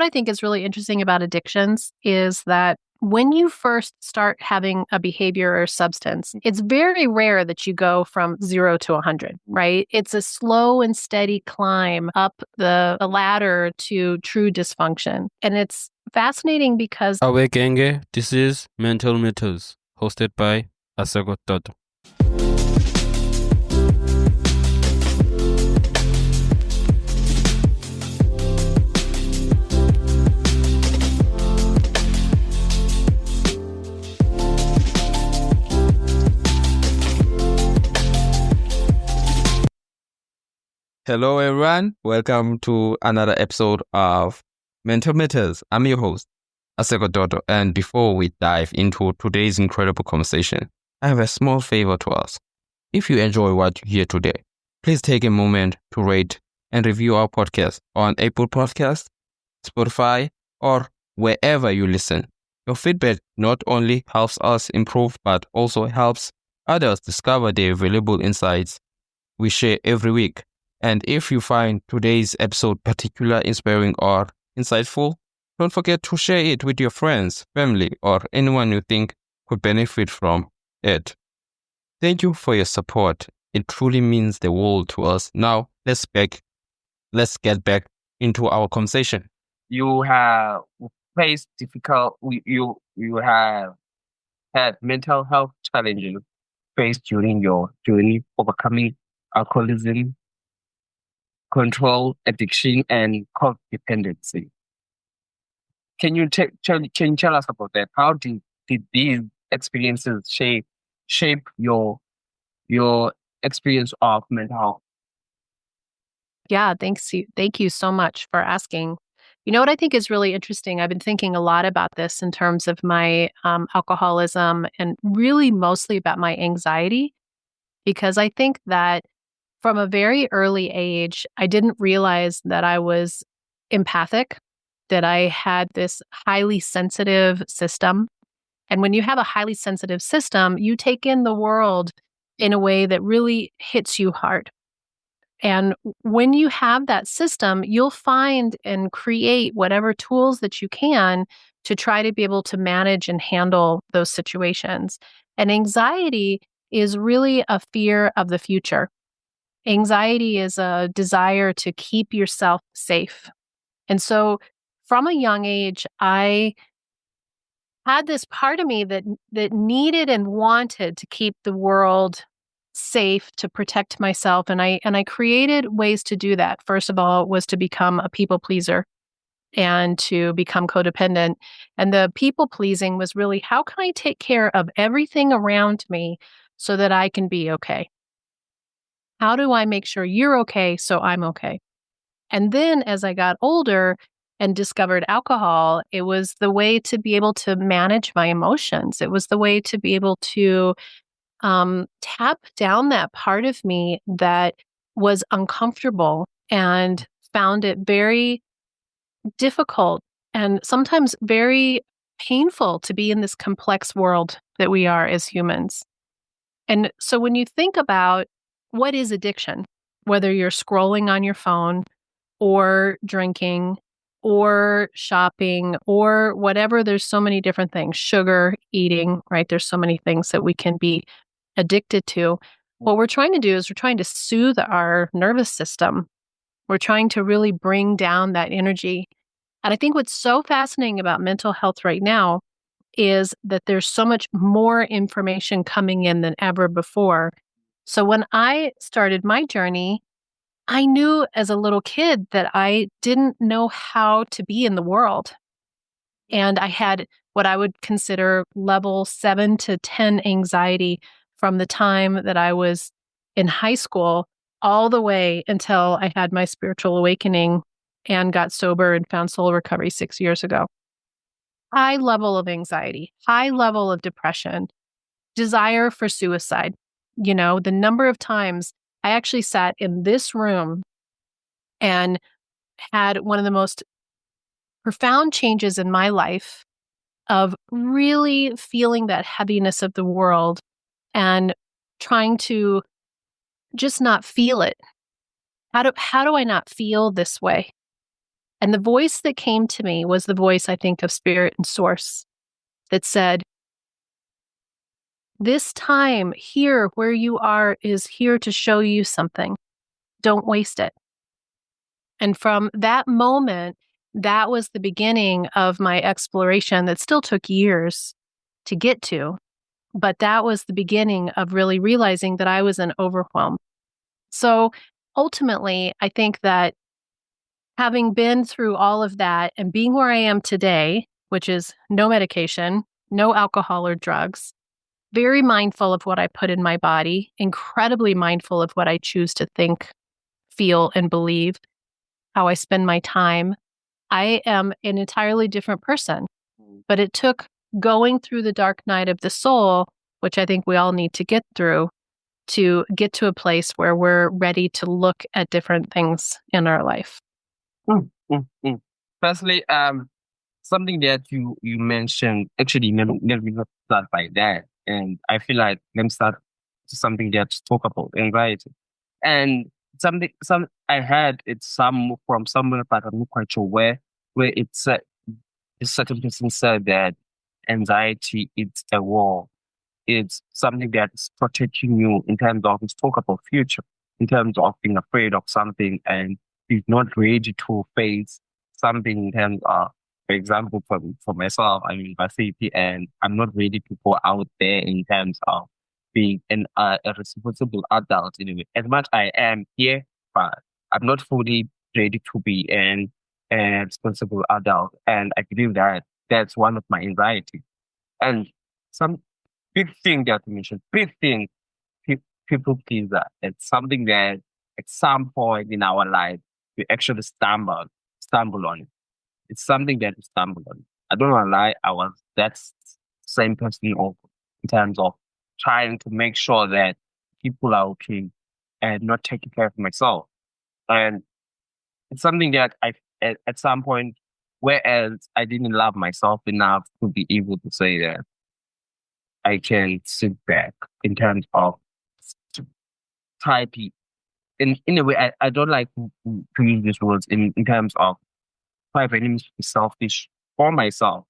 What I think is really interesting about addictions is that when you first start having a behavior or substance, it's very rare that you go from 0 to 100, right? It's a slow and steady climb up the ladder to true dysfunction. And it's fascinating because Awe Genge, this is Mental Mythos, hosted by Asekho Toto. Hello everyone, welcome to another episode of Mental Mythos. I'm your host, Asekho Toto, and before we dive into today's incredible conversation, I have a small favor to ask. If you enjoy what you hear today, please take a moment to rate and review our podcast on Apple Podcasts, Spotify, or wherever you listen. Your feedback not only helps us improve, but also helps others discover the valuable insights we share every week. And if you find today's episode particularly inspiring or insightful, don't forget to share it with your friends, family, or anyone you think could benefit from it. Thank you for your support. It truly means the world to us. Now, let's get back into our conversation. You have faced you have had mental health challenges faced during your journey overcoming alcoholism, control, addiction, and codependency. Can you tell us about that? How did these experiences shape your experience of mental health? Yeah, thank you so much for asking. You know what I think is really interesting? I've been thinking a lot about this in terms of my alcoholism and really mostly about my anxiety, because I think that from a very early age, I didn't realize that I was empathic, that I had this highly sensitive system. And when you have a highly sensitive system, you take in the world in a way that really hits you hard. And when you have that system, you'll find and create whatever tools that you can to try to be able to manage and handle those situations. And anxiety is really a fear of the future. Anxiety is a desire to keep yourself safe. And so from a young age, I had this part of me that needed and wanted to keep the world safe, to protect myself. And I created ways to do that. First of all, was to become a people pleaser and to become codependent. And the people pleasing was really, how can I take care of everything around me so that I can be okay? How do I make sure you're okay so I'm okay? And then as I got older and discovered alcohol, it was the way to be able to manage my emotions. It was the way to be able to tap down that part of me that was uncomfortable and found it very difficult and sometimes very painful to be in this complex world that we are as humans. And so when you think about what is addiction, whether you're scrolling on your phone or drinking or shopping or whatever, there's so many different things, sugar, eating, right? There's so many things that we can be addicted to. What we're trying to do is we're trying to soothe our nervous system. We're trying to really bring down that energy. And I think what's so fascinating about mental health right now is that there's so much more information coming in than ever before. So when I started my journey, I knew as a little kid that I didn't know how to be in the world. And I had what I would consider level 7 to 10 anxiety from the time that I was in high school all the way until I had my spiritual awakening and got sober and found soul recovery 6 years ago. High level of anxiety, high level of depression, desire for suicide. You know, the number of times I actually sat in this room and had one of the most profound changes in my life of really feeling that heaviness of the world and trying to just not feel it. How do I not feel this way? And the voice that came to me was the voice, I think, of spirit and source that said, this time here where you are is here to show you something. Don't waste it. And from that moment, that was the beginning of my exploration that still took years to get to. But that was the beginning of really realizing that I was in overwhelm. So ultimately, I think that having been through all of that and being where I am today, which is no medication, no alcohol or drugs, very mindful of what I put in my body, incredibly mindful of what I choose to think, feel, and believe, how I spend my time, I am an entirely different person. But it took going through the dark night of the soul, which I think we all need to get through, to get to a place where we're ready to look at different things in our life. Firstly, something that you mentioned, actually, let me not start by that. And I feel like let me start to something that's talk about anxiety. And some I heard it's some from somewhere, but I'm not quite sure where it's a certain person said that anxiety is a wall. It's something that's protecting you in terms of it's talk about future, in terms of being afraid of something and you're not ready to face something in terms of, for example, for myself, I'm in university and I'm not ready to go out there in terms of being a responsible adult anyway. As much I am here, but I'm not fully ready to be a responsible adult. And I believe that that's one of my anxiety. And some big thing that you mentioned, big thing, pe- people pleaser. It's something that at some point in our life we actually stumble on it. It's something that we stumble on. I don't want to lie, I was that same person also in terms of trying to make sure that people are okay and not taking care of myself. And it's something that at some point, whereas I didn't love myself enough to be able to say that I can sit back in terms of typing. In a way, I don't like to use these words in terms of try by any means to be selfish for myself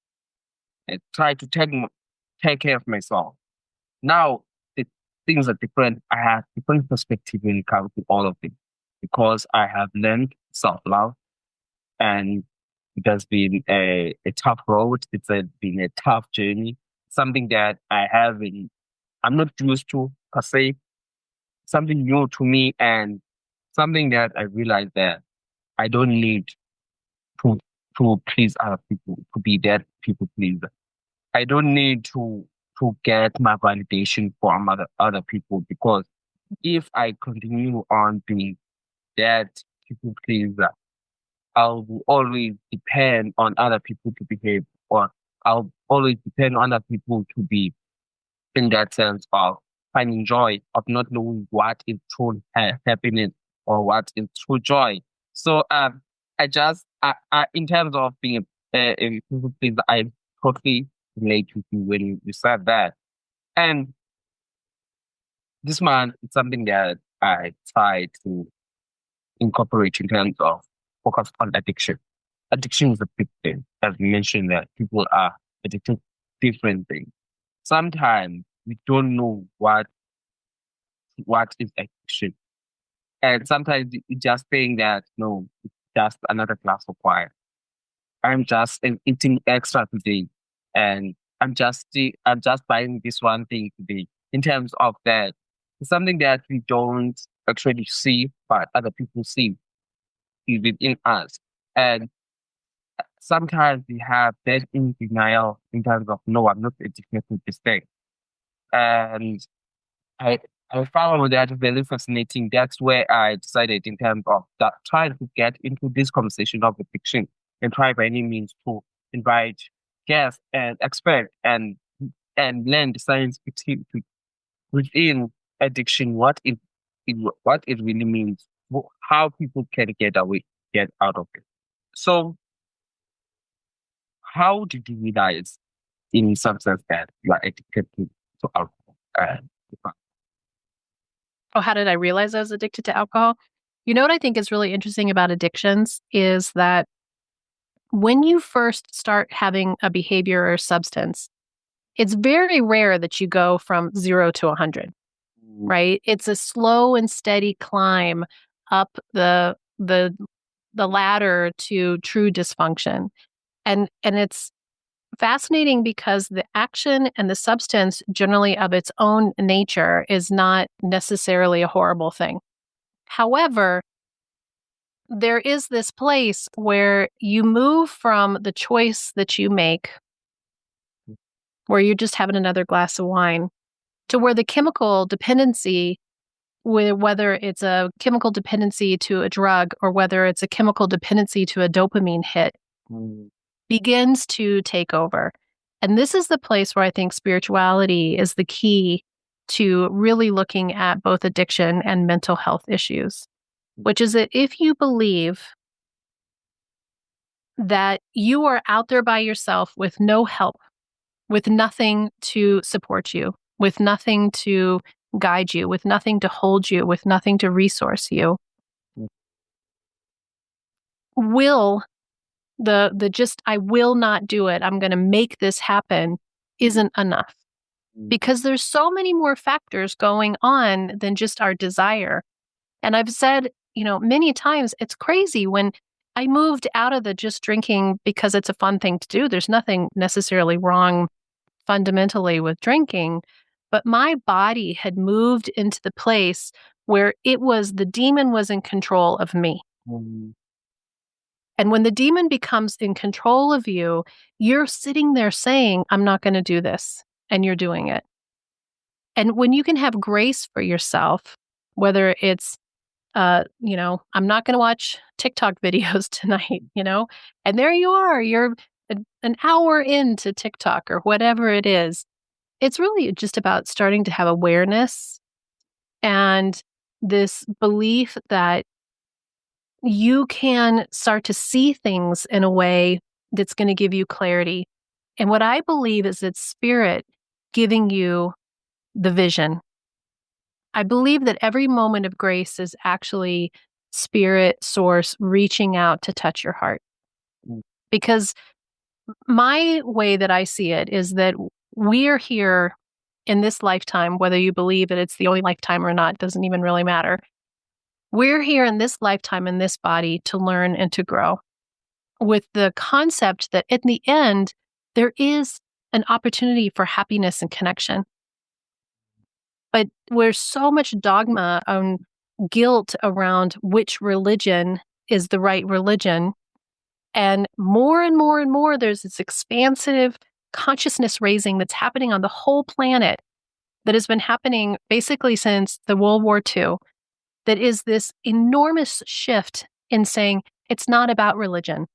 and try to take care of myself. Now, the things are different. I have different perspective when it comes to all of it because I have learned self-love and it has been a tough road. Been a tough journey, something that I'm not used to per se, something new to me and something that I realized that I don't need to please other people, to be that people pleaser. I don't need to get my validation from other people because if I continue on being that people pleaser, I'll always depend on other people to behave, or I'll always depend on other people to be in that sense of finding joy, of not knowing what is true happiness or what is true joy. So in terms of being a people pleaser, I totally relate with you when you said that. And this man is something that I try to incorporate in terms of focus on addiction. Addiction is a big thing, as we mentioned that people are addicted to different things. Sometimes we don't know what is addiction. And sometimes it's just saying that, no, it's just another glass of wine. I'm just eating extra today. And I'm just buying this one thing today. In terms of that, it's something that we don't actually see, but other people see is within us. And sometimes we have that in denial in terms of, no, I'm not addicted to this thing. And I I found that very fascinating. That's where I decided in terms of that trying to get into this conversation of addiction and try by any means to invite guests and experts and learn the science within addiction, what it really means, how people can get out of it. So, how did you realize in substance that you are addicted to alcohol? Oh, how did I realize I was addicted to alcohol? You know what I think is really interesting about addictions is that when you first start having a behavior or substance, it's very rare that you go from 0 to 100, right? It's a slow and steady climb up the ladder to true dysfunction. And it's fascinating because the action and the substance generally of its own nature is not necessarily a horrible thing. However, there is this place where you move from the choice that you make, where you're just having another glass of wine, to where the chemical dependency, whether it's a chemical dependency to a drug or whether it's a chemical dependency to a dopamine hit, begins to take over. And this is the place where I think spirituality is the key to really looking at both addiction and mental health issues, which is that if you believe that you are out there by yourself with no help, with nothing to support you, with nothing to guide you, with nothing to hold you, with nothing to resource you, will the just I will not do it, I'm going to make this happen isn't enough, because there's so many more factors going on than just our desire. And I've said, many times, it's crazy when I moved out of the just drinking because it's a fun thing to do. There's nothing necessarily wrong fundamentally with drinking, but my body had moved into the place where the demon was in control of me. And when the demon becomes in control of you, you're sitting there saying, I'm not going to do this. And you're doing it. And when you can have grace for yourself, whether it's, I'm not going to watch TikTok videos tonight, and there you are, you're an hour into TikTok or whatever it is. It's really just about starting to have awareness and this belief that you can start to see things in a way that's going to give you clarity. And what I believe is it's spirit giving you the vision. I believe that every moment of grace is actually spirit source reaching out to touch your heart. Because my way that I see it is that we are here in this lifetime, whether you believe that it's the only lifetime or not, doesn't even really matter. We're here in this lifetime, in this body, to learn and to grow, with the concept that at the end, there is an opportunity for happiness and connection. But there's so much dogma and guilt around which religion is the right religion. And more, there's this expansive consciousness raising that's happening on the whole planet, that has been happening basically since the World War II. That is this enormous shift in saying it's not about religion.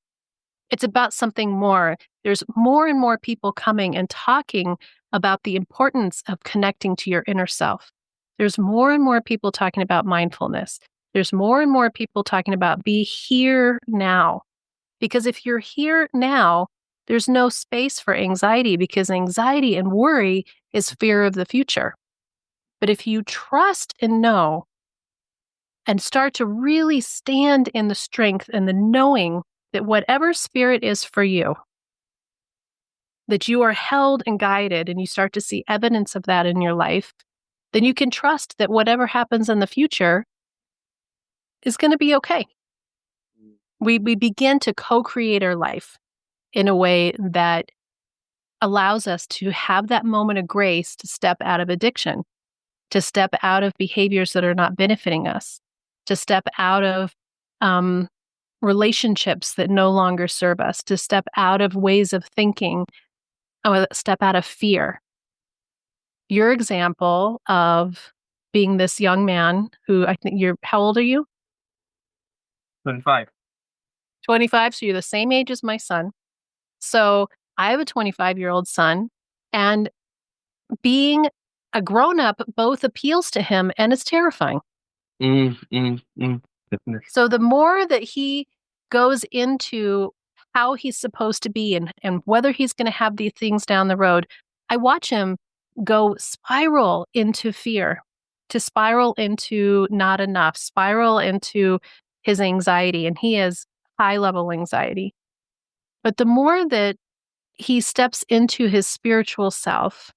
It's about something more. There's more and more people coming and talking about the importance of connecting to your inner self. There's more and more people talking about mindfulness. There's more and more people talking about be here now. Because if you're here now, there's no space for anxiety, because anxiety and worry is fear of the future. But if you trust and know and start to really stand in the strength and the knowing that whatever spirit is for you, that you are held and guided, and you start to see evidence of that in your life, then you can trust that whatever happens in the future is going to be okay. We begin to co-create our life in a way that allows us to have that moment of grace to step out of addiction, to step out of behaviors that are not benefiting us, to step out of relationships that no longer serve us, to step out of ways of thinking, step out of fear. Your example of being this young man who, I think how old are you? 25. 25, so you're the same age as my son. So I have a 25-year-old son, and being a grown-up both appeals to him and is terrifying. Definitely. So the more that he goes into how he's supposed to be and whether he's going to have these things down the road, I watch him go spiral into fear, to spiral into not enough, spiral into his anxiety. And he has high-level anxiety. But the more that he steps into his spiritual self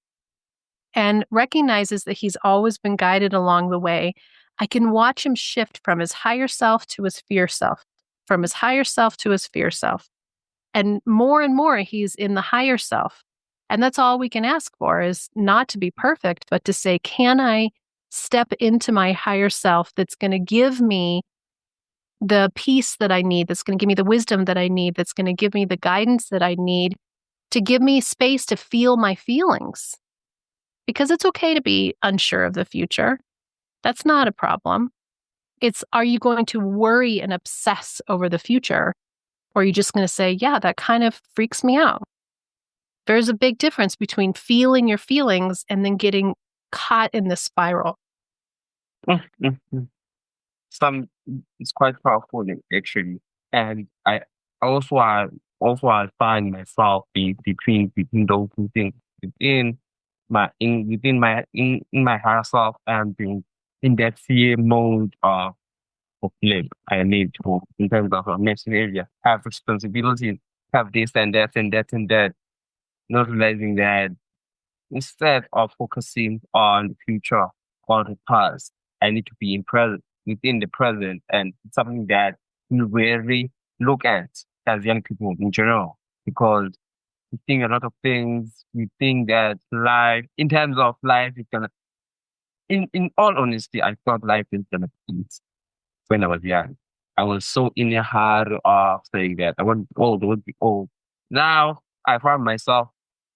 and recognizes that he's always been guided along the way, I can watch him shift from his higher self to his fear self, from his higher self to his fear self. And more, he's in the higher self. And that's all we can ask for, is not to be perfect, but to say, can I step into my higher self that's going to give me the peace that I need, that's going to give me the wisdom that I need, that's going to give me the guidance that I need to give me space to feel my feelings. Because it's okay to be unsure of the future. That's not a problem. It's, are you going to worry and obsess over the future? Or are you just going to say, yeah, that kind of freaks me out? There's a big difference between feeling your feelings and then getting caught in the spiral. It's quite powerful actually, and I find myself between those two things, within in my higher self, and being in that fear mode of live. I need to, in terms of a mentioned area, have responsibility, have this and that and that and that, not realizing that instead of focusing on the future or the past, I need to be within the present, and it's something that we rarely look at as young people in general, because we think a lot of things. We think that life, in terms of life, is gonna. In all honesty, I thought life is gonna be easy when I was young. I was so in a hurry of saying that I want to be old, I want to be old. Now I find myself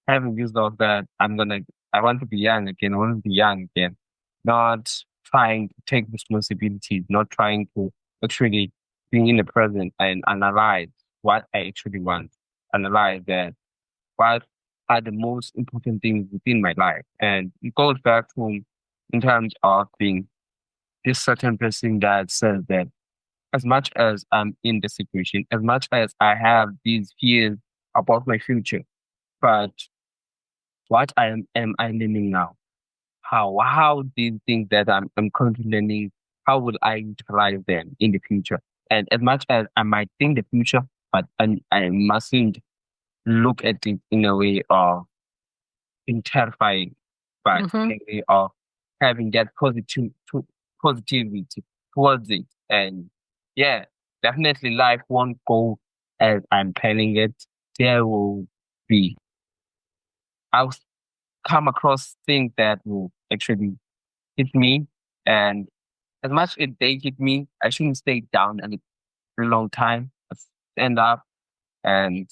having this thought that I want to be young again, I want to be young again. Not trying to take responsibility, not trying to actually being in the present and analyze what I actually want. Analyze that what are the most important things within my life. And it goes back to, in terms of being this certain person that says that as much as I'm in the situation, as much as I have these fears about my future, but what am I learning now? How these things that I'm currently learning, how will I utilize them in the future? And as much as I might think the future, but I mustn't look at it in a way of being terrifying, but Mhm. in a way of having that positivity towards it. And yeah, definitely life won't go as I'm planning it. There will be, I'll come across things that will actually hit me. And as much as they hit me, I shouldn't stay down a long time. I stand up and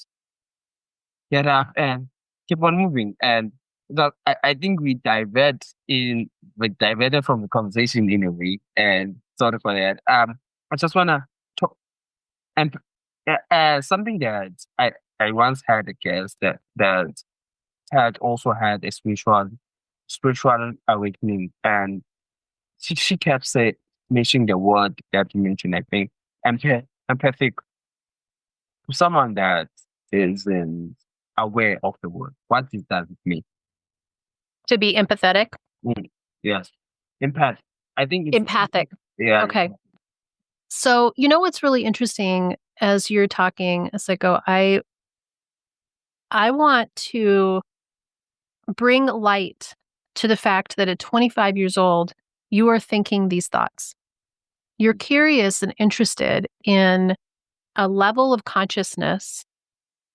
get up and keep on moving. And I think we diverted from the conversation in a way, and sorry for that. I just wanna talk, and something that I once had a guest that had also had a spiritual awakening, and she kept mentioning the word that you mentioned. I think empathic, to someone that isn't aware of the word. What does that mean? To be empathetic, Mm, yes, empath. I think it's empathic. yeah. Okay. So, you know what's really interesting as you're talking, Asekho, I want to bring light to the fact that at 25 years old, you are thinking these thoughts. You're curious and interested in a level of consciousness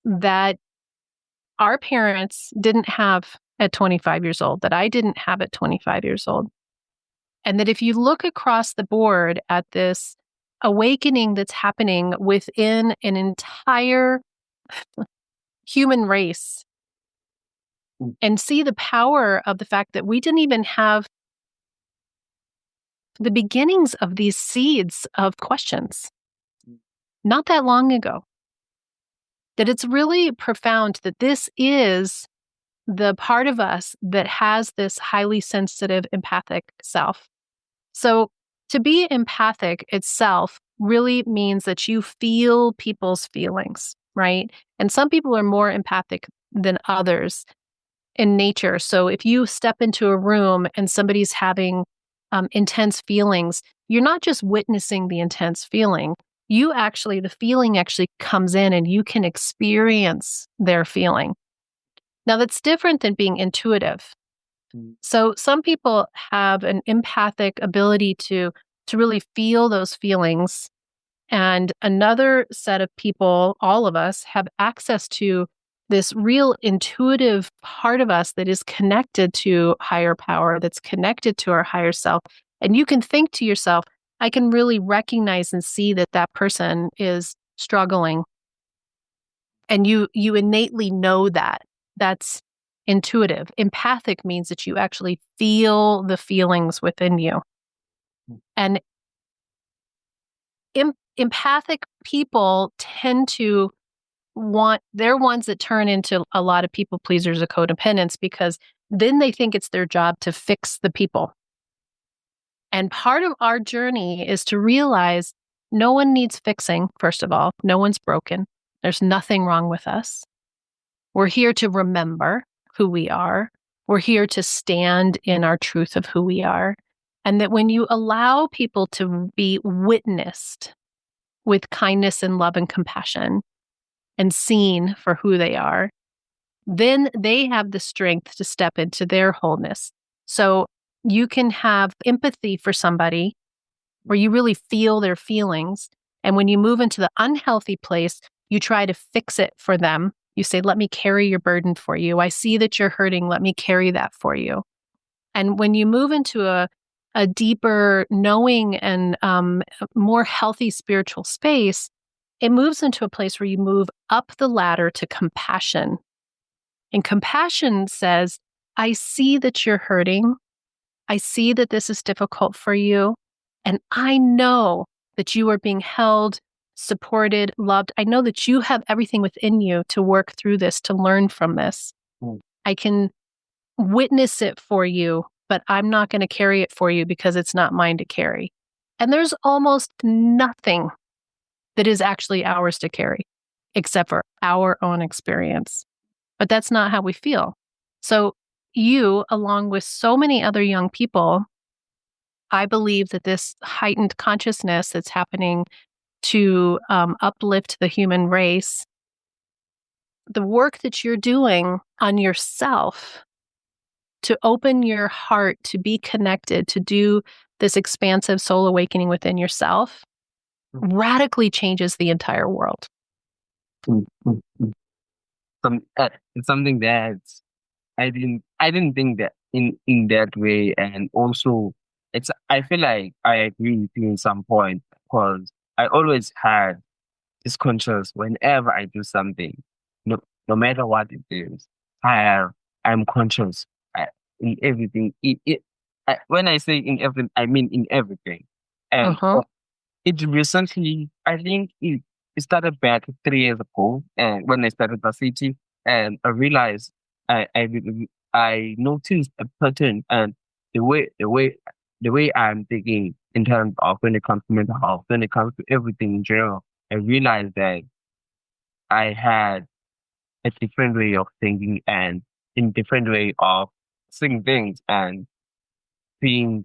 that our parents didn't have at 25 years old, that I didn't have at 25 years old. And that if you look across the board at this awakening that's happening within an entire human race and see the power of the fact that we didn't even have the beginnings of these seeds of questions not that long ago, that it's really profound that this is the part of us that has this highly sensitive, empathic self. So to be empathic itself really means that you feel people's feelings, right? And some people are more empathic than others in nature. So if you step into a room and somebody's having intense feelings, you're not just witnessing the intense feeling, the feeling actually comes in and you can experience their feeling. Now, that's different than being intuitive. So some people have an empathic ability to really feel those feelings. And another set of people, all of us, have access to this real intuitive part of us that is connected to higher power, that's connected to our higher self. And you can think to yourself, I can really recognize and see that that person is struggling. And you innately know that. That's intuitive. Empathic means that you actually feel the feelings within you. And empathic people tend to they're ones that turn into a lot of people pleasers or codependents because then they think it's their job to fix the people. And part of our journey is to realize no one needs fixing, first of all. No one's broken. There's nothing wrong with us. We're here to remember who we are. We're here to stand in our truth of who we are. And that when you allow people to be witnessed with kindness and love and compassion and seen for who they are, then they have the strength to step into their wholeness. So you can have empathy for somebody where you really feel their feelings. And when you move into the unhealthy place, you try to fix it for them. You say, let me carry your burden for you. I see that you're hurting. Let me carry that for you. And when you move into a deeper knowing and more healthy spiritual space, it moves into a place where you move up the ladder to compassion. And compassion says, I see that you're hurting. I see that this is difficult for you. And I know that you are being held, supported, loved. I know that you have everything within you to work through this, to learn from this. I can witness it for you, but I'm not going to carry it for you because it's not mine to carry. And there's almost nothing that is actually ours to carry, except for our own experience. But that's not how we feel. So you, along with so many other young people, I believe that this heightened consciousness that's happening to uplift the human race, the work that you're doing on yourself to open your heart, to be connected, to do this expansive soul awakening within yourself, radically changes the entire world. It's something that I didn't think that in that way, and also I feel like I agree with you in some point because I always had this conscious whenever I do something, no matter what it is, I'm conscious in everything. When I say in everything, I mean in everything, and it recently, I think it started back 3 years ago, and when I started the city, and I realized I noticed a pattern and the way I'm thinking in terms of when it comes to mental health, when it comes to everything in general. I realized that I had a different way of thinking and in different way of seeing things and being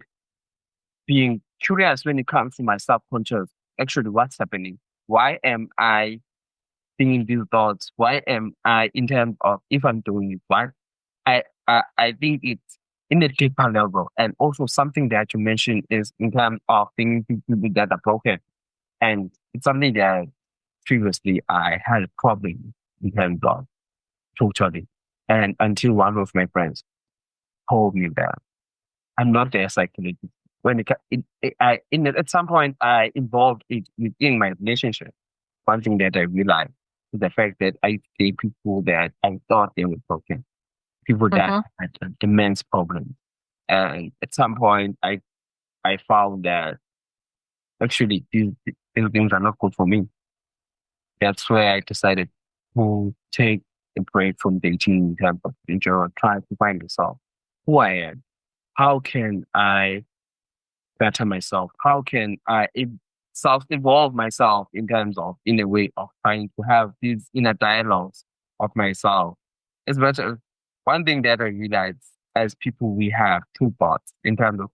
curious when it comes to my subconscious. Actually, what's happening? Why am I thinking these thoughts? Why am I in terms of if I'm doing it? Why? I think it's in a deeper level, and also something that you mentioned is in terms of thinking people that are broken, and it's something that previously I had a problem in terms of totally, and until one of my friends told me that I'm not their psychologist. When at some point I involved it within my relationship. One thing that I realized is the fact that I date people that I thought they were broken, people that had immense problems, and at some point I found that actually these things are not good for me. That's where I decided to take a break from dating in terms of in general, try to find myself, who I am. How can I better myself? How can I self-evolve myself in terms of, in a way of trying to have these inner dialogues of myself? It's better. One thing that I realize as people, we have two thoughts in terms of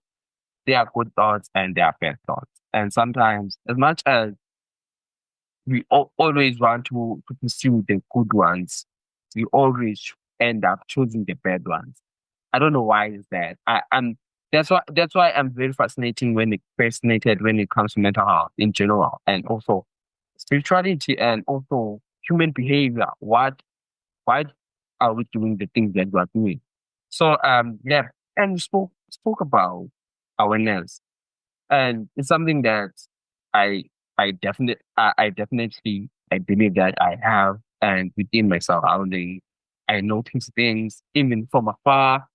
there are good thoughts and there are bad thoughts. And sometimes, as much as we always want to pursue the good ones. We always end up choosing the bad ones. I don't know why is that. That's why I'm very fascinated when it comes to mental health in general, and also spirituality, and also human behavior. Why are we doing the things that we are doing? So yeah, and we spoke about awareness, and it's something that I I definitely I believe that I have, and within myself I notice things even from afar.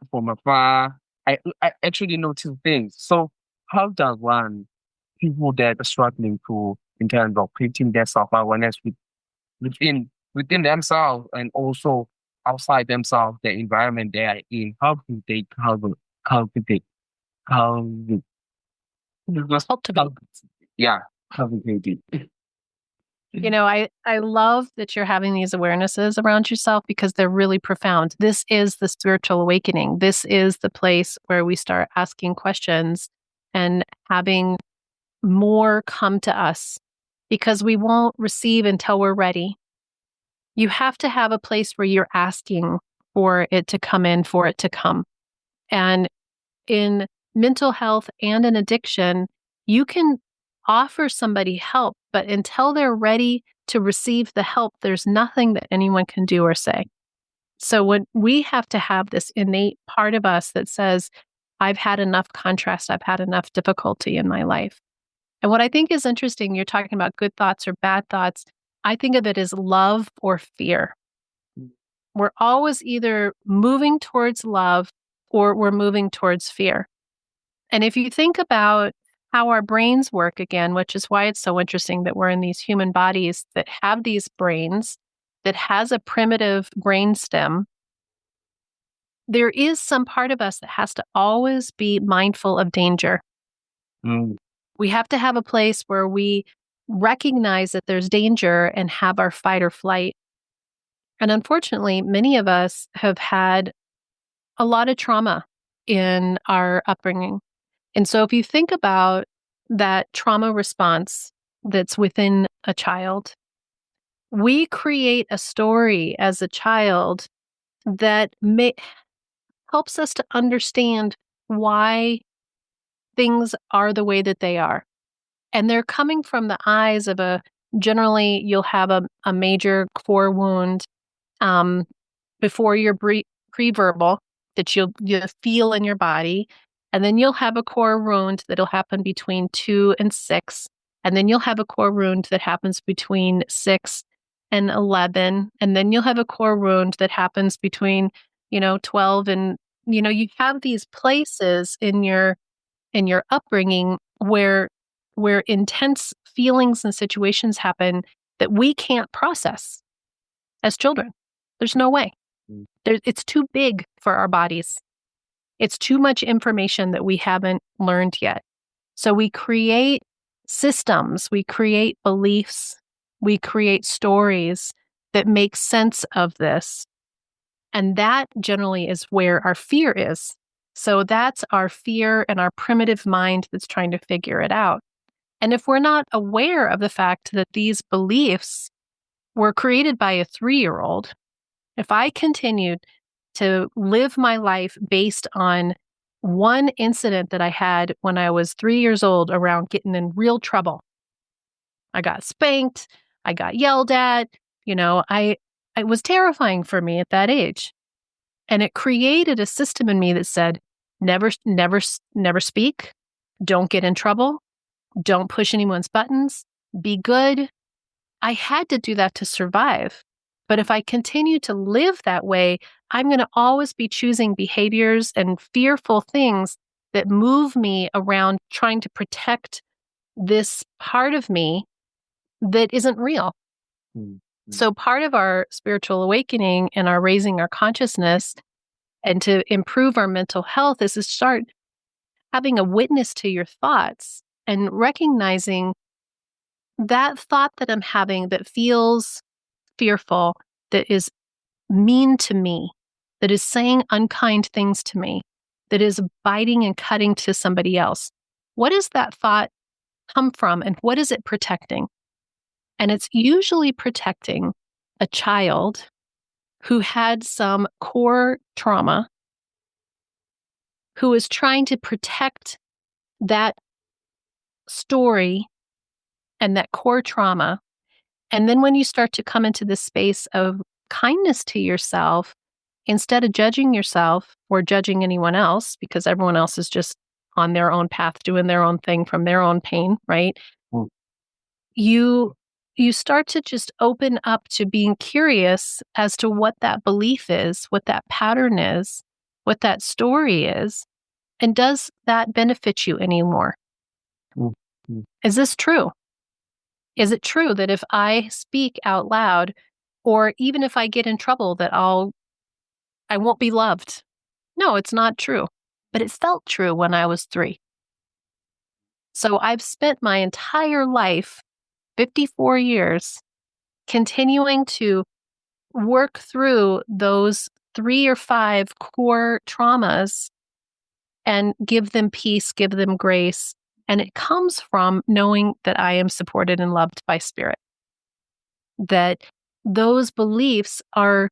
From afar, I actually notice things. So how does one people that are struggling to in terms of creating their self awareness within themselves, and also outside themselves, the environment they are in, how do they cultivate how just Cultivate. yeah, cultivate it. I love that you're having these awarenesses around yourself because they're really profound. This is the spiritual awakening. This is the place where we start asking questions and having more come to us because we won't receive until we're ready. You have to have a place where you're asking for it to come in, for it to come. And in mental health and in addiction, you can offer somebody help, but until they're ready to receive the help, there's nothing that anyone can do or say. So when we have to have this innate part of us that says, I've had enough contrast, I've had enough difficulty in my life. And what I think is interesting, you're talking about good thoughts or bad thoughts. I think of it as love or fear. We're always either moving towards love or we're moving towards fear. And if you think about how our brains work again, which is why it's so interesting that we're in these human bodies that have these brains, that has a primitive brain stem, there is some part of us that has to always be mindful of danger. Mm, We have to have a place where we recognize that there's danger and have our fight or flight. And unfortunately, many of us have had a lot of trauma in our upbringing. And so if you think about that trauma response that's within a child, we create a story as a child that helps us to understand why things are the way that they are. And they're coming from the eyes of generally, you'll have a major core wound um, before your pre-verbal that you'll feel in your body. And then you'll have a core wound that'll happen between 2 and 6. And then you'll have a core wound that happens between 6 and 11. And then you'll have a core wound that happens between, 12 and, you have these places in your upbringing where intense feelings and situations happen that we can't process as children. There's no way. mm, It's too big for our bodies. It's too much information that we haven't learned yet. So we create systems, we create beliefs, we create stories that make sense of this. And that generally is where our fear is. So that's our fear and our primitive mind that's trying to figure it out. And if we're not aware of the fact that these beliefs were created by a 3-year-old, if I continued to live my life based on one incident that I had when I was 3 years old around getting in real trouble, I got spanked, I got yelled at, it was terrifying for me at that age. And it created a system in me that said, never speak, don't get in trouble, don't push anyone's buttons, be good. I had to do that to survive. But if I continue to live that way, I'm going to always be choosing behaviors and fearful things that move me around trying to protect this part of me that isn't real. mm, mm, So part of our spiritual awakening and our raising our consciousness and to improve our mental health is to start having a witness to your thoughts and recognizing that thought that I'm having that feels fearful, that is mean to me, that is saying unkind things to me, that is biting and cutting to somebody else. What does that thought come from and what is it protecting? And it's usually protecting a child who had some core trauma, who is trying to protect that story and that core trauma. And then when you start to come into this space of kindness to yourself, instead of judging yourself or judging anyone else, because everyone else is just on their own path, doing their own thing from their own pain, right? Mm. You start to just open up to being curious as to what that belief is, what that pattern is, what that story is, and does that benefit you anymore? Mm. Mm. Is this true? Is it true that if I speak out loud, or even if I get in trouble, that I won't be loved? No, it's not true. But it felt true when I was 3. So I've spent my entire life, 54 years, continuing to work through those 3 or 5 core traumas and give them peace, give them grace. And it comes from knowing that I am supported and loved by spirit. That those beliefs are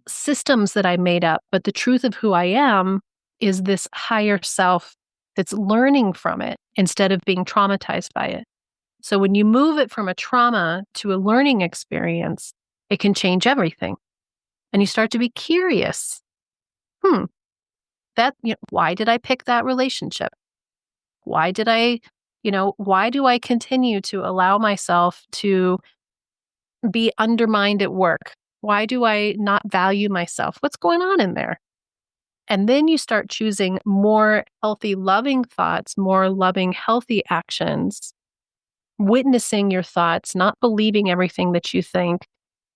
systems that I made up, but the truth of who I am is this higher self that's learning from it instead of being traumatized by it. So when you move it from a trauma to a learning experience, it can change everything. And you start to be curious. Why did I pick that relationship? Why do I continue to allow myself to be undermined at work? Why do I not value myself? What's going on in there? And then you start choosing more healthy, loving thoughts, more loving, healthy actions, witnessing your thoughts, not believing everything that you think,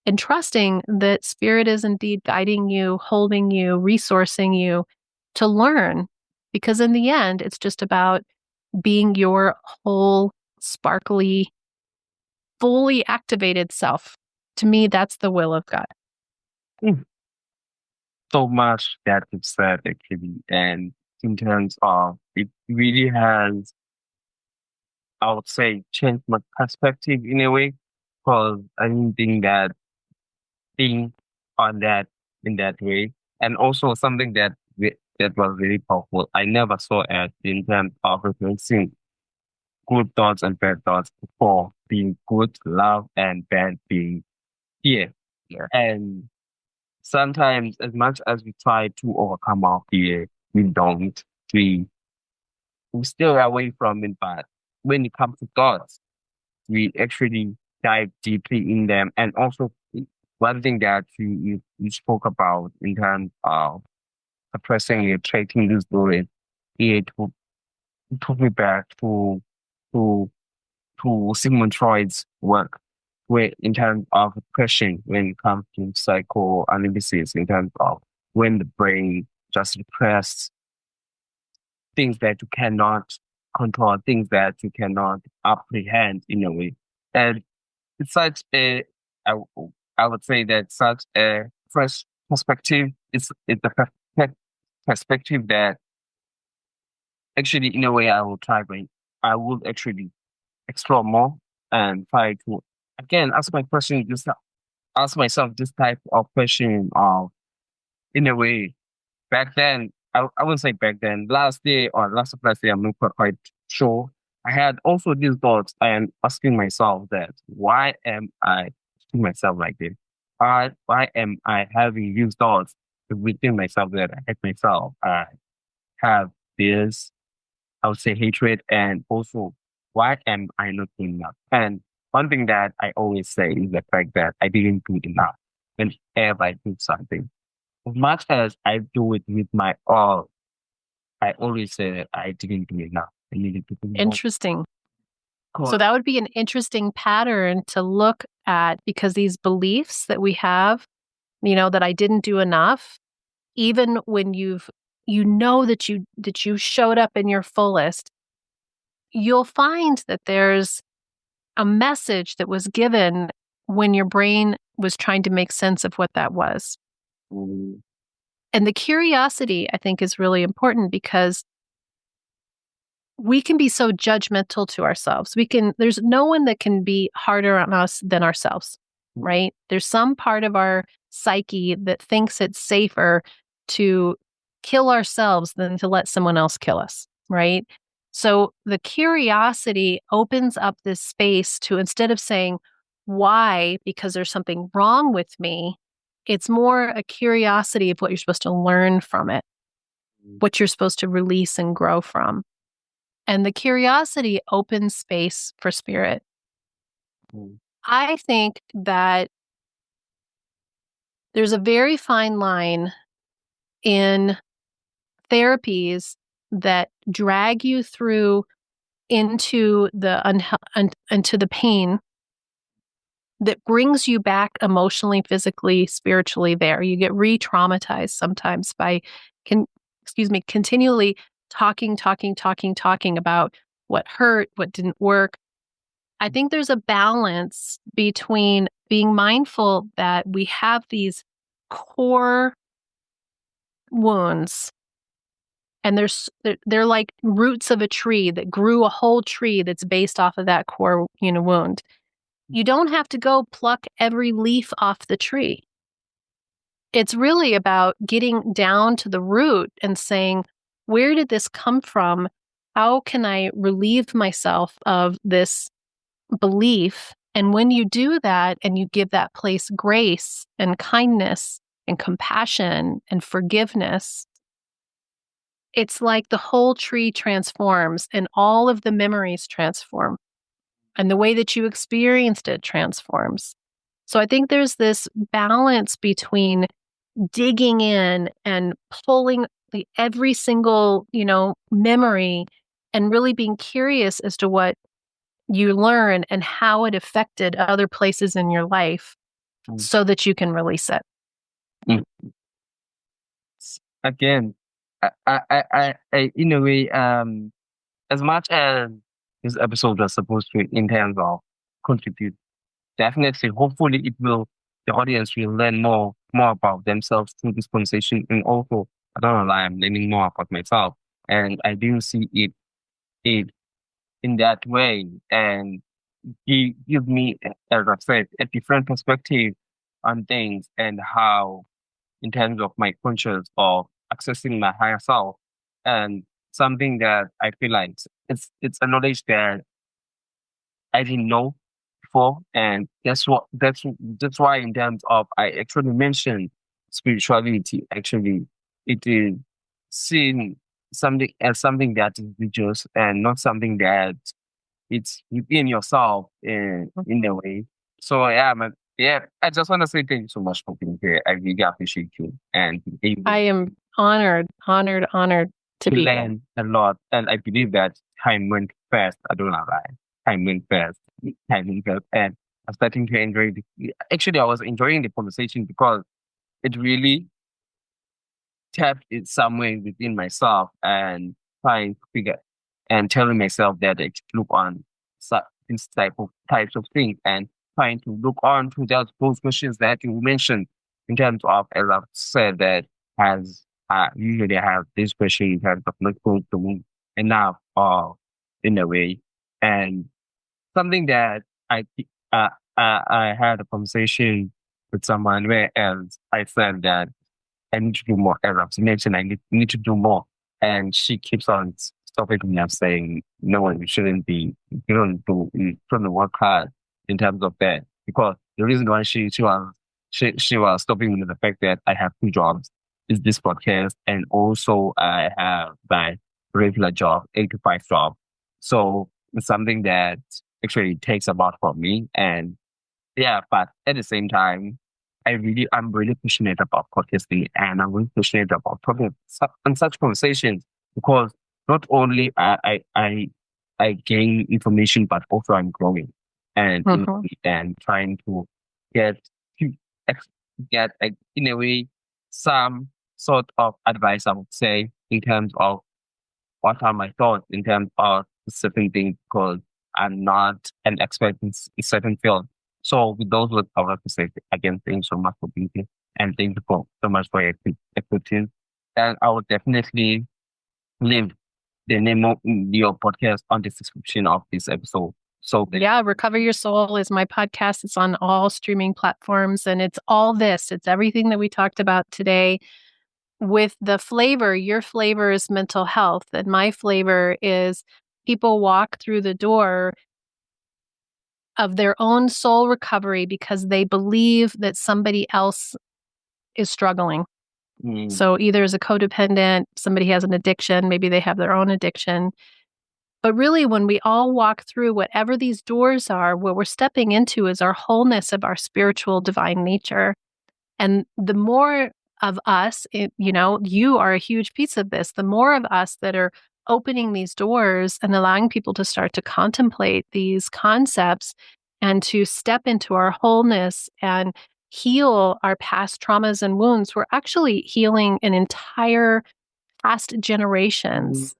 and trusting that spirit is indeed guiding you, holding you, resourcing you to learn. Because in the end, it's just about being your whole, sparkly, fully activated self. To me, that's the will of God. So much that you've said actually, and in terms of it really has, I would say, changed my perspective in a way, because I didn't think on that in that way, and also something that was very powerful. I never saw it in terms of replacing good thoughts and bad thoughts for being good love and bad being fear. Fear. And sometimes, as much as we try to overcome our fear, we don't. We we stay away from it. But when it comes to thoughts, we actually dive deeply in them. And also, one thing that you spoke about in terms of suppressing it, treating this story, it took me back to Sigmund Freud's work, where in terms of depression, when it comes to psychoanalysis, in terms of when the brain just represses things that you cannot control, things that you cannot apprehend in a way. And it's such a, I, w- I would say that such a fresh perspective. It's a perspective that actually, in a way, I will actually explore more and try to, again, ask myself this type of question of, in a way, back then, I wouldn't say back then, last day or last day, I'm not quite sure. I had also these thoughts and asking myself that why am I asking myself like this? Why am I having these thoughts within myself that I hate myself? I have this, I would say, hatred, and also why am I not doing enough? And one thing that I always say is the fact that I didn't do enough whenever I do something. As much as I do it with my all, I always say that I didn't do enough. I needed to do more. Interesting. So Cool. that would be an interesting pattern to look at, because these beliefs that we have, that I didn't do enough, even when that you showed up in your fullest, you'll find that there's a message that was given when your brain was trying to make sense of what that was. Mm. And the curiosity, I think, is really important, because we can be so judgmental to ourselves. There's no one that can be harder on us than ourselves, right? There's some part of our psyche that thinks it's safer to kill ourselves than to let someone else kill us, right? So the curiosity opens up this space to, instead of saying, why? Because there's something wrong with me, it's more a curiosity of what you're supposed to learn from it, what you're supposed to release and grow from. And the curiosity opens space for spirit. I think that there's a very fine line in therapies that drag you through into into the pain that brings you back emotionally, physically, spiritually there. You get re-traumatized sometimes by continually talking about what hurt, what didn't work. I think there's a balance between being mindful that we have these core wounds, and they're like roots of a tree that grew a whole tree that's based off of that core, wound. You don't have to go pluck every leaf off the tree. It's really about getting down to the root and saying, where did this come from? How can I relieve myself of this belief? And when you do that and you give that place grace and kindness and compassion and forgiveness, it's like the whole tree transforms and all of the memories transform and the way that you experienced it transforms. So I think there's this balance between digging in and pulling every single, memory and really being curious as to what you learn and how it affected other places in your life so that you can release it. Again, I in a way, as much as this episode was supposed to, in terms of contribute, definitely, hopefully, the audience will learn more about themselves through this conversation, and also, I don't know, I'm learning more about myself, and I do see it in that way, and give me, as I said, a different perspective on things and how, in terms of my conscious of accessing my higher self, and something that I feel like it's a knowledge that I didn't know before, and that's why, in terms of, I actually mentioned spirituality. Actually, it is seen something as something that is religious and not something that it's within yourself in a way. So yeah, I just want to say thank you so much for being here. I really appreciate you, and I am honored to be here. learn a lot, and I believe that time went fast. I don't know why. Time went fast. And I'm starting to enjoy actually, I was enjoying the conversation because it really tapped it somewhere within myself, and trying to figure and telling myself that I should look on these types of things, and trying to look on to those questions that you mentioned, in terms of, as I've said, that has usually I have this question in terms of not going to enough, or in a way, and something that I I had a conversation with someone where else I said that I need to do more. As I've mentioned, I need to do more, and she keeps on stopping me up, saying, "No, you shouldn't be. You shouldn't work hard in terms of that." Because the reason why she was stopping me with the fact that I have two jobs, is this podcast, and also I have my regular job, 8 to 5 job. So it's something that actually takes a lot from me, and yeah, but at the same time, I'm really passionate about podcasting, and I'm really passionate about talking on such conversations, because not only I gain information, but also I'm growing, and and trying to get to get in a way some sort of advice, I would say, in terms of what are my thoughts in terms of certain things, because I'm not an expert in certain field. So with those words, I would like to say again, thanks so much for being here, and thank you so much for your expertise. And I will definitely leave the name of your podcast on the description of this episode. So yeah, Recover Your Soul is my podcast. It's on all streaming platforms, and it's all this. It's everything that we talked about today with the flavor. Your flavor is mental health, and my flavor is people walk through the door of their own soul recovery because they believe that somebody else is struggling. So either as a codependent, somebody has an addiction, maybe they have their own addiction. But really, when we all walk through whatever these doors are, what we're stepping into is our wholeness of our spiritual divine nature. And the more of us, you are a huge piece of this, the more of us that are opening these doors and allowing people to start to contemplate these concepts and to step into our wholeness and heal our past traumas and wounds, we're actually healing an entire past generations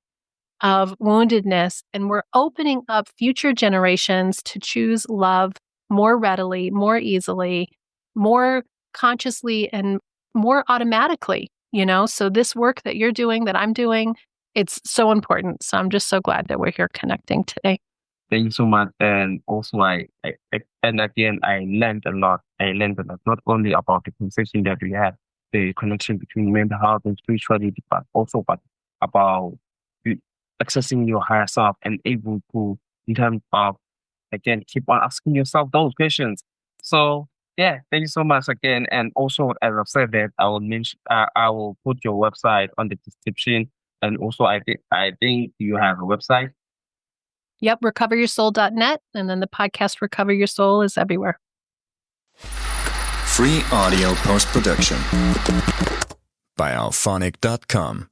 of woundedness, and we're opening up future generations to choose love more readily, more easily, more consciously, and more automatically, So this work that you're doing, that I'm doing, it's so important. So I'm just so glad that we're here connecting today. Thank you so much. And also, I learned a lot. Not only about the conversation that we had, the connection between mental health and spirituality, but about accessing your higher self and able to, in terms of, again, keep on asking yourself those questions. So, yeah, thank you so much again. And also, as I've said that, I will put your website on the description. And also, I think you have a website. Yep, recoveryoursoul.net. And then the podcast Recover Your Soul is everywhere. Free audio post-production by alphonic.com.